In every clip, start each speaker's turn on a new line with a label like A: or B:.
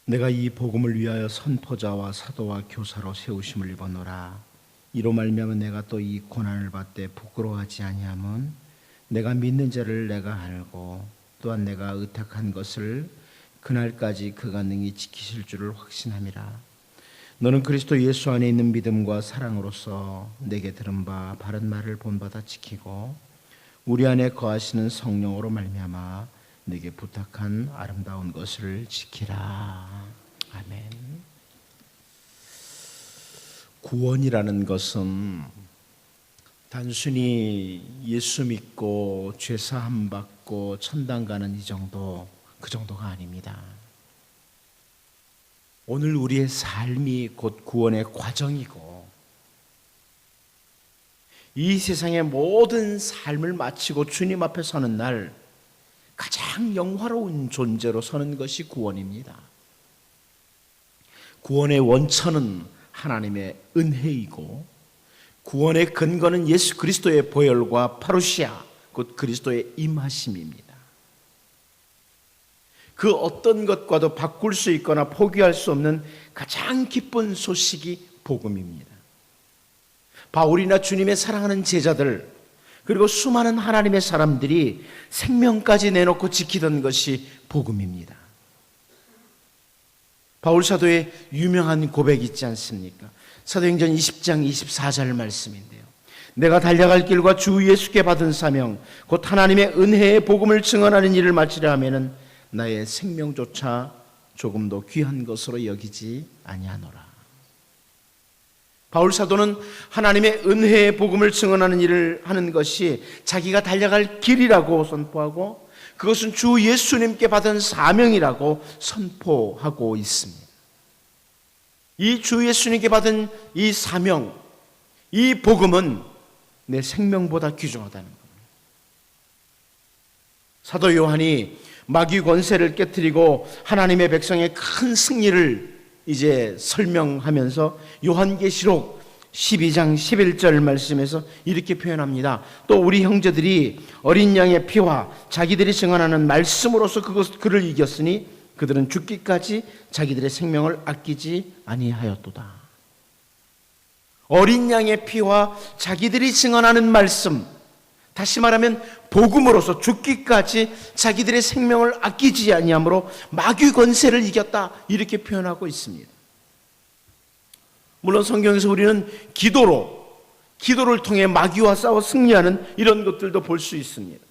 A: 내가 이 복음을 위하여 선포자와 사도와 교사로 세우심을 입었노라. 이로 말미암아 내가 또 이 고난을 받되 부끄러워하지 아니함은 내가 믿는 자를 내가 알고 또한 내가 의탁한 것을 그날까지 그가 능히 지키실 줄을 확신함이라. 너는 그리스도 예수 안에 있는 믿음과 사랑으로서 내게 들은 바 바른 말을 본받아 지키고 우리 안에 거하시는 성령으로 말미암아 내게 부탁한 아름다운 것을 지키라. 아멘. 구원이라는 것은 단순히 예수 믿고 죄 사함 받고 천당 가는 그 정도가 아닙니다. 오늘 우리의 삶이 곧 구원의 과정이고 이 세상의 모든 삶을 마치고 주님 앞에 서는 날 가장 영화로운 존재로 서는 것이 구원입니다. 구원의 원천은 하나님의 은혜이고 구원의 근거는 예수 그리스도의 보혈과 파루시아 곧 그리스도의 임하심입니다. 그 어떤 것과도 바꿀 수 있거나 포기할 수 없는 가장 기쁜 소식이 복음입니다. 바울이나 주님의 사랑하는 제자들 그리고 수많은 하나님의 사람들이 생명까지 내놓고 지키던 것이 복음입니다. 바울 사도의 유명한 고백이 있지 않습니까? 사도행전 20장 24절 말씀인데요. 내가 달려갈 길과 주 예수께 받은 사명 곧 하나님의 은혜의 복음을 증언하는 일을 마치려 하면은 나의 생명조차 조금도 귀한 것으로 여기지 아니하노라. 바울 사도는 하나님의 은혜의 복음을 증언하는 일을 하는 것이 자기가 달려갈 길이라고 선포하고 그것은 주 예수님께 받은 사명이라고 선포하고 있습니다. 이 주 예수님께 받은 이 사명, 이 복음은 내 생명보다 귀중하다는 겁니다. 사도 요한이 마귀 권세를 깨뜨리고 하나님의 백성의 큰 승리를 이제 설명하면서 요한계시록 12장 11절 말씀에서 이렇게 표현합니다. 또 우리 형제들이 어린 양의 피와 자기들이 증언하는 말씀으로서 그를 이겼으니 그들은 죽기까지 자기들의 생명을 아끼지 아니하였도다. 어린 양의 피와 자기들이 증언하는 말씀, 다시 말하면 복음으로서 죽기까지 자기들의 생명을 아끼지 아니함으로 마귀 권세를 이겼다 이렇게 표현하고 있습니다. 물론 성경에서 우리는 기도를 통해 마귀와 싸워 승리하는 이런 것들도 볼 수 있습니다.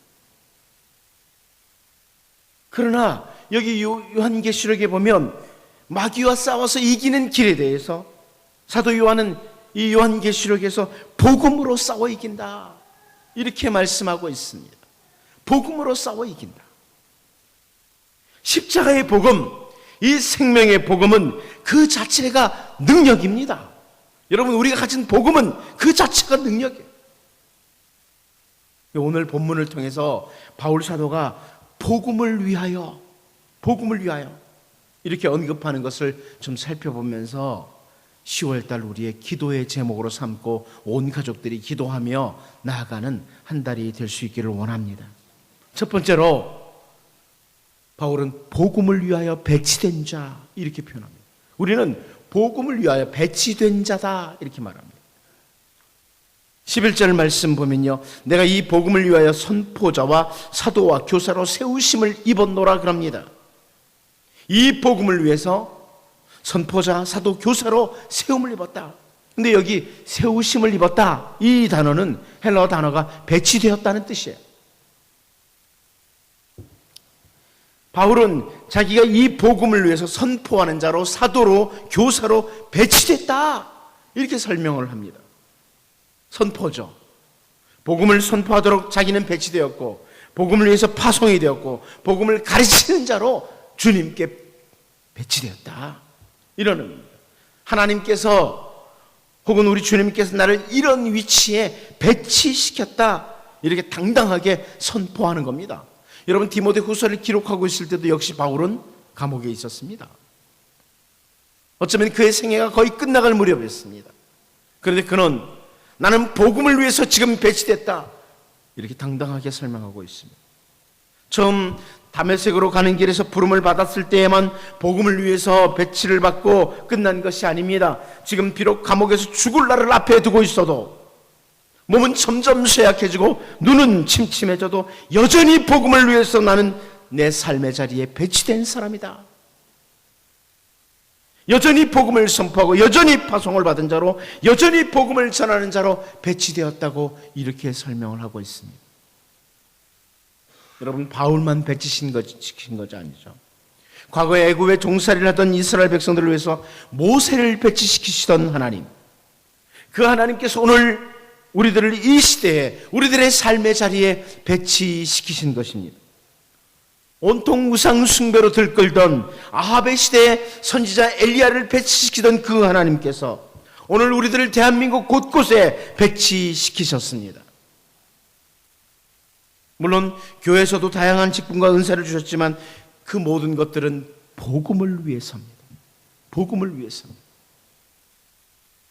A: 그러나 여기 요한계시록에 보면 마귀와 싸워서 이기는 길에 대해서 사도 요한은 이 요한계시록에서 복음으로 싸워 이긴다 이렇게 말씀하고 있습니다. 복음으로 싸워 이긴다. 십자가의 복음, 이 생명의 복음은 그 자체가 능력입니다. 여러분, 우리가 가진 복음은 그 자체가 능력이에요. 오늘 본문을 통해서 바울 사도가 복음을 위하여 이렇게 언급하는 것을 좀 살펴보면서 10월달 우리의 기도의 제목으로 삼고 온 가족들이 기도하며 나아가는 한 달이 될 수 있기를 원합니다. 첫 번째로 바울은 복음을 위하여 배치된 자 이렇게 표현합니다. 우리는 복음을 위하여 배치된 자다 이렇게 말합니다. 11절 말씀 보면요, 내가 이 복음을 위하여 선포자와 사도와 교사로 세우심을 입었노라 그럽니다. 이 복음을 위해서 선포자, 사도, 교사로 세움을 입었다. 근데 여기 세우심을 입었다, 이 단어는 헬라어 단어가 배치되었다는 뜻이에요. 바울은 자기가 이 복음을 위해서 선포하는 자로, 사도로, 교사로 배치됐다 이렇게 설명을 합니다. 선포죠. 복음을 선포하도록 자기는 배치되었고 복음을 위해서 파송이 되었고 복음을 가르치는 자로 주님께 배치되었다 이러는 겁니다. 하나님께서 혹은 우리 주님께서 나를 이런 위치에 배치시켰다 이렇게 당당하게 선포하는 겁니다. 여러분, 디모데후서를 기록하고 있을 때도 역시 바울은 감옥에 있었습니다. 어쩌면 그의 생애가 거의 끝나갈 무렵이었습니다. 그런데 그는 나는 복음을 위해서 지금 배치됐다 이렇게 당당하게 설명하고 있습니다. 처음 다메섹으로 가는 길에서 부름을 받았을 때에만 복음을 위해서 배치를 받고 끝난 것이 아닙니다. 지금 비록 감옥에서 죽을 날을 앞에 두고 있어도, 몸은 점점 쇠약해지고 눈은 침침해져도 여전히 복음을 위해서 나는 내 삶의 자리에 배치된 사람이다. 여전히 복음을 선포하고 여전히 파송을 받은 자로, 여전히 복음을 전하는 자로 배치되었다고 이렇게 설명을 하고 있습니다. 여러분, 바울만 배치시킨 것이 아니죠. 과거에 애굽에 종살이를 하던 이스라엘 백성들을 위해서 모세를 배치시키시던 하나님, 그 하나님께서 오늘 우리들을 이 시대에 우리들의 삶의 자리에 배치시키신 것입니다. 온통 우상 숭배로 들끓던 아합의 시대에 선지자 엘리야를 배치시키던 그 하나님께서 오늘 우리들을 대한민국 곳곳에 배치시키셨습니다. 물론 교회에서도 다양한 직분과 은사를 주셨지만 그 모든 것들은 복음을 위해서입니다. 복음을 위해서입니다.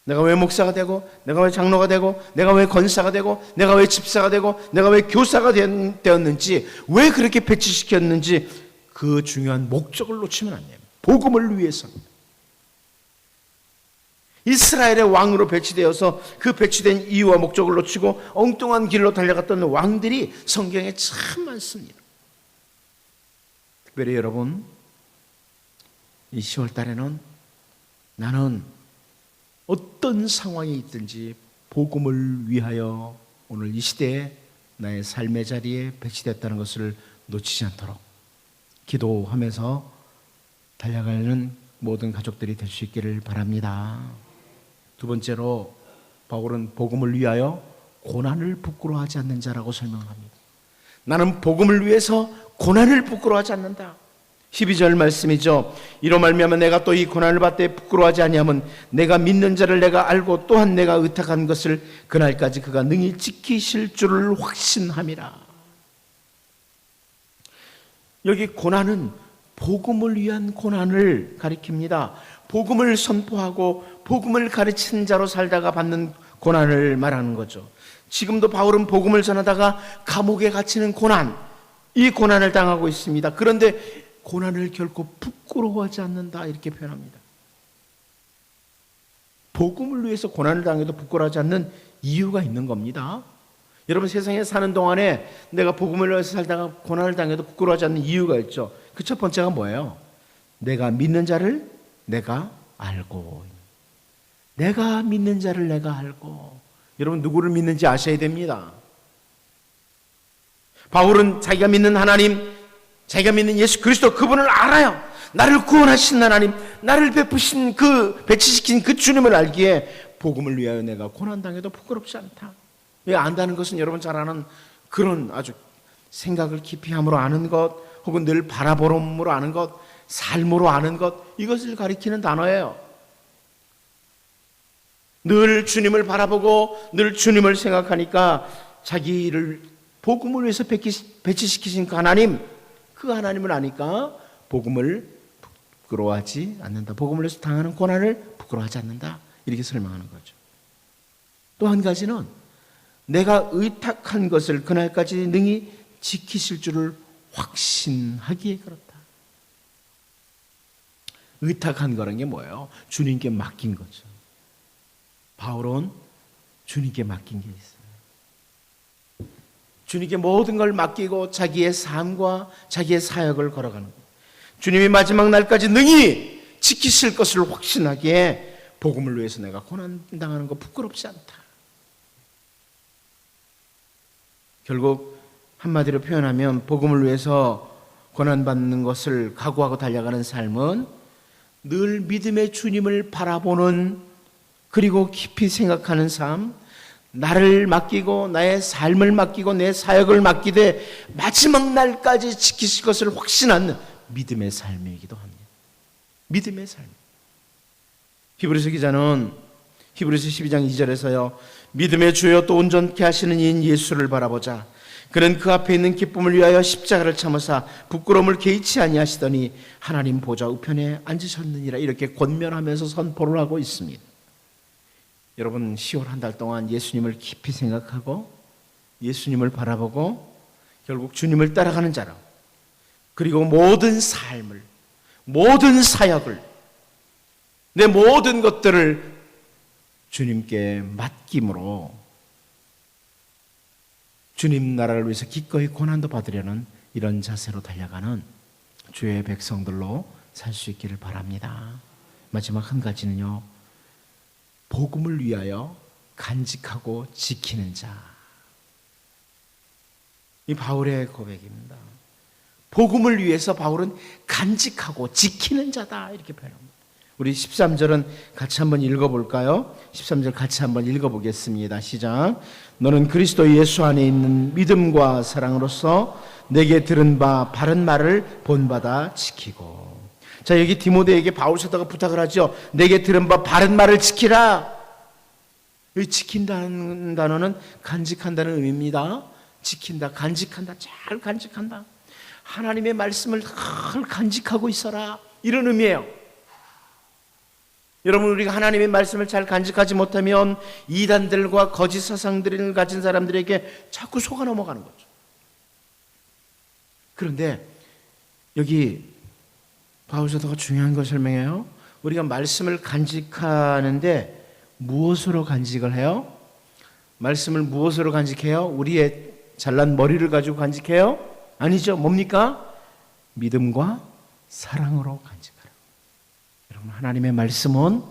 A: 내가 왜 목사가 되고, 내가 왜 장로가 되고, 내가 왜 권사가 되고, 내가 왜 집사가 되고, 내가 왜 교사가 되었는지, 왜 그렇게 배치시켰는지 그 중요한 목적을 놓치면 안 돼요. 복음을 위해서입니다. 이스라엘의 왕으로 배치되어서 그 배치된 이유와 목적을 놓치고 엉뚱한 길로 달려갔던 왕들이 성경에 참 많습니다. 특별히 여러분, 이 10월 달에는 나는 어떤 상황이 있든지 복음을 위하여 오늘 이 시대에 나의 삶의 자리에 배치됐다는 것을 놓치지 않도록 기도하면서 달려가는 모든 가족들이 될 수 있기를 바랍니다. 두 번째로 바울은 복음을 위하여 고난을 부끄러워하지 않는 자라고 설명합니다. 나는 복음을 위해서 고난을 부끄러워하지 않는다. 12절 말씀이죠. 이로 말미암아 내가 또 이 고난을 받되 부끄러워하지 아니하면 내가 믿는 자를 내가 알고 또한 내가 의탁한 것을 그날까지 그가 능히 지키실 줄을 확신함이라. 여기 고난은 복음을 위한 고난을 가리킵니다. 복음을 선포하고 복음을 가르치는 자로 살다가 받는 고난을 말하는 거죠. 지금도 바울은 복음을 전하다가 감옥에 갇히는 고난, 이 고난을 당하고 있습니다. 그런데 고난을 결코 부끄러워하지 않는다, 이렇게 표현합니다. 복음을 위해서 고난을 당해도 부끄러워하지 않는 이유가 있는 겁니다. 여러분, 세상에 사는 동안에 내가 복음을 위해서 살다가 고난을 당해도 부끄러워하지 않는 이유가 있죠. 그 첫 번째가 뭐예요? 내가 믿는 자를 내가 알고. 내가 믿는 자를 내가 알고. 여러분, 누구를 믿는지 아셔야 됩니다. 바울은 자기가 믿는 하나님, 자기가 믿는 예수 그리스도, 그분을 알아요. 나를 구원하신 하나님, 나를 베푸신 배치시킨 그 주님을 알기에 복음을 위하여 내가 고난당해도 부끄럽지 않다. 왜 안다는 것은 여러분 잘 아는 그런 아주 생각을 깊이 함으로 아는 것, 혹은 늘 바라보름으로 아는 것, 삶으로 아는 것, 이것을 가리키는 단어예요. 늘 주님을 바라보고 늘 주님을 생각하니까 자기를 복음을 위해서 배치시키신 그 하나님, 그 하나님을 아니까 복음을 부끄러워하지 않는다. 복음을 위해서 당하는 고난을 부끄러워하지 않는다. 이렇게 설명하는 거죠. 또 한 가지는 내가 의탁한 것을 그날까지 능히 지키실 줄을 확신하기에 그렇다. 의탁한 거라는 게 뭐예요? 주님께 맡긴 거죠. 바울은 주님께 맡긴 게 있어요. 주님께 모든 걸 맡기고 자기의 삶과 자기의 사역을 걸어가는 거예요. 주님이 마지막 날까지 능히 지키실 것을 확신하기에 복음을 위해서 내가 고난당하는 거 부끄럽지 않다. 결국 한마디로 표현하면 복음을 위해서 고난받는 것을 각오하고 달려가는 삶은 늘 믿음의 주님을 바라보는, 그리고 깊이 생각하는 삶, 나를 맡기고 나의 삶을 맡기고 내 사역을 맡기되 마지막 날까지 지키실 것을 확신하는 믿음의 삶이기도 합니다. 믿음의 삶. 히브리서 기자는 히브리서 12장 2절에서요, 믿음의 주여 또 온전케 하시는 이인 예수를 바라보자. 그는 그 앞에 있는 기쁨을 위하여 십자가를 참으사 부끄러움을 개의치 아니하시더니 하나님 보좌 우편에 앉으셨느니라. 이렇게 권면하면서 선포를 하고 있습니다. 여러분, 10월 한 달 동안 예수님을 깊이 생각하고 예수님을 바라보고 결국 주님을 따라가는 자로, 그리고 모든 삶을, 모든 사역을, 내 모든 것들을 주님께 맡김으로 주님 나라를 위해서 기꺼이 고난도 받으려는 이런 자세로 달려가는 주의 백성들로 살 수 있기를 바랍니다. 마지막 한 가지는요, 복음을 위하여 간직하고 지키는 자. 이 바울의 고백입니다. 복음을 위해서 바울은 간직하고 지키는 자다, 이렇게 표현합니다. 우리 13절은 같이 한번 읽어볼까요? 13절 같이 한번 읽어보겠습니다. 시작. 너는 그리스도 예수 안에 있는 믿음과 사랑으로서 내게 들은 바 바른 말을 본받아 지키고. 자, 여기 디모데에게 바울 사도가 부탁을 하죠. 내게 들은 바 바른 말을 지키라. 이 지킨다는 단어는 간직한다는 의미입니다. 지킨다, 간직한다, 잘 간직한다. 하나님의 말씀을 잘 간직하고 있어라, 이런 의미예요. 여러분, 우리가 하나님의 말씀을 잘 간직하지 못하면 이단들과 거짓 사상들을 가진 사람들에게 자꾸 속아 넘어가는 거죠. 그런데 여기 바울 사도가 중요한 걸 설명해요. 우리가 말씀을 간직하는데 무엇으로 간직을 해요? 말씀을 무엇으로 간직해요? 우리의 잘난 머리를 가지고 간직해요? 아니죠. 뭡니까? 믿음과 사랑으로 간직하라. 여러분, 하나님의 말씀은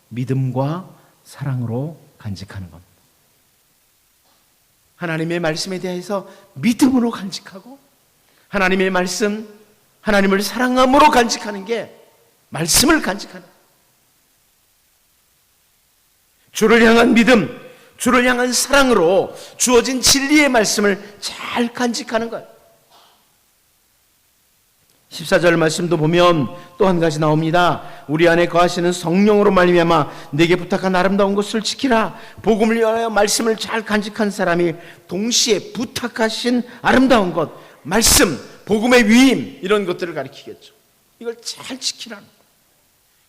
A: 믿음과 사랑으로 간직하는 겁니다. 하나님의 말씀에 대해서 믿음으로 간직하고, 하나님의 말씀, 하나님을 사랑함으로 간직하는 게 말씀을 간직하는 거예요. 주를 향한 믿음, 주를 향한 사랑으로 주어진 진리의 말씀을 잘 간직하는 거예요. 14절 말씀도 보면 또 한 가지 나옵니다. 우리 안에 거하시는 성령으로 말미암아 내게 부탁한 아름다운 것을 지키라. 복음을 위하여 말씀을 잘 간직한 사람이 동시에 부탁하신 아름다운 것, 말씀, 복음의 위임, 이런 것들을 가리키겠죠. 이걸 잘 지키라는 거예요.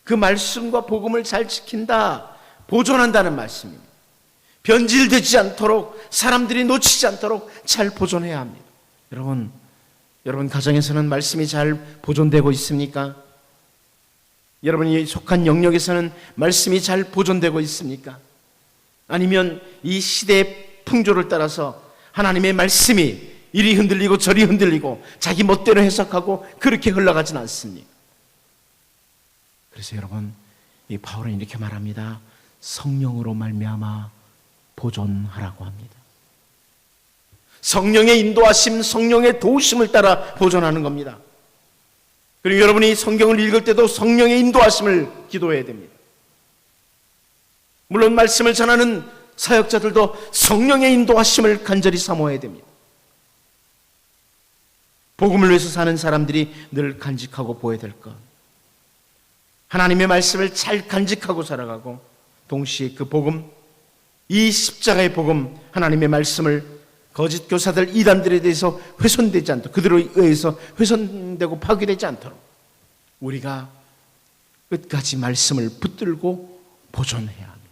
A: 그 말씀과 복음을 잘 지킨다, 보존한다는 말씀입니다. 변질되지 않도록, 사람들이 놓치지 않도록 잘 보존해야 합니다. 여러분 가정에서는 말씀이 잘 보존되고 있습니까? 여러분이 속한 영역에서는 말씀이 잘 보존되고 있습니까? 아니면 이 시대의 풍조를 따라서 하나님의 말씀이 이리 흔들리고 저리 흔들리고 자기 멋대로 해석하고 그렇게 흘러가진 않습니까? 그래서 여러분, 이 바울은 이렇게 말합니다. 성령으로 말미암아 보존하라고 합니다. 성령의 인도하심, 성령의 도우심을 따라 보존하는 겁니다. 그리고 여러분이 성경을 읽을 때도 성령의 인도하심을 기도해야 됩니다. 물론 말씀을 전하는 사역자들도 성령의 인도하심을 간절히 사모해야 됩니다. 복음을 위해서 사는 사람들이 늘 간직하고 보여야 될 것, 하나님의 말씀을 잘 간직하고 살아가고, 동시에 그 복음, 이 십자가의 복음, 하나님의 말씀을 거짓 교사들, 이단들에 대해서 훼손되지 않도록, 그들에 의해서 훼손되고 파괴되지 않도록 우리가 끝까지 말씀을 붙들고 보존해야 합니다.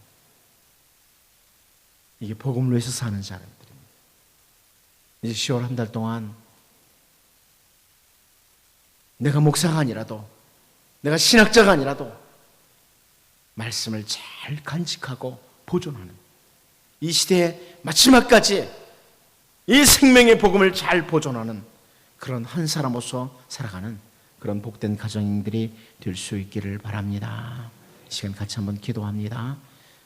A: 이게 복음을 위해서 사는 사람들입니다. 이제 10월 한 달 동안 내가 목사가 아니라도, 내가 신학자가 아니라도 말씀을 잘 간직하고 보존하는, 이 시대의 마지막까지 이 생명의 복음을 잘 보존하는 그런 한 사람으로서 살아가는 그런 복된 가정들이 될 수 있기를 바랍니다. 이 시간 같이 한번 기도합니다.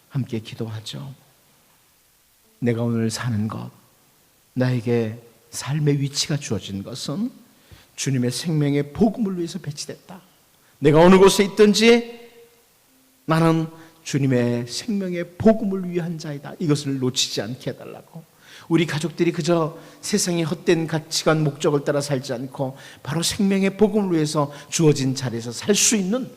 A: 함께 기도하죠. 내가 오늘 사는 것, 나에게 삶의 위치가 주어진 것은 주님의 생명의 복음을 위해서 배치됐다. 내가 어느 곳에 있든지 나는 주님의 생명의 복음을 위한 자이다. 이것을 놓치지 않게 해달라고. 우리 가족들이 그저 세상의 헛된 가치관, 목적을 따라 살지 않고 바로 생명의 복음을 위해서 주어진 자리에서 살 수 있는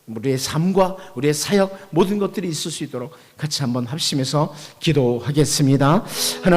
A: 우리의 삶과 우리의 사역, 모든 것들이 있을 수 있도록 같이 한번 합심해서 기도하겠습니다. 하나님,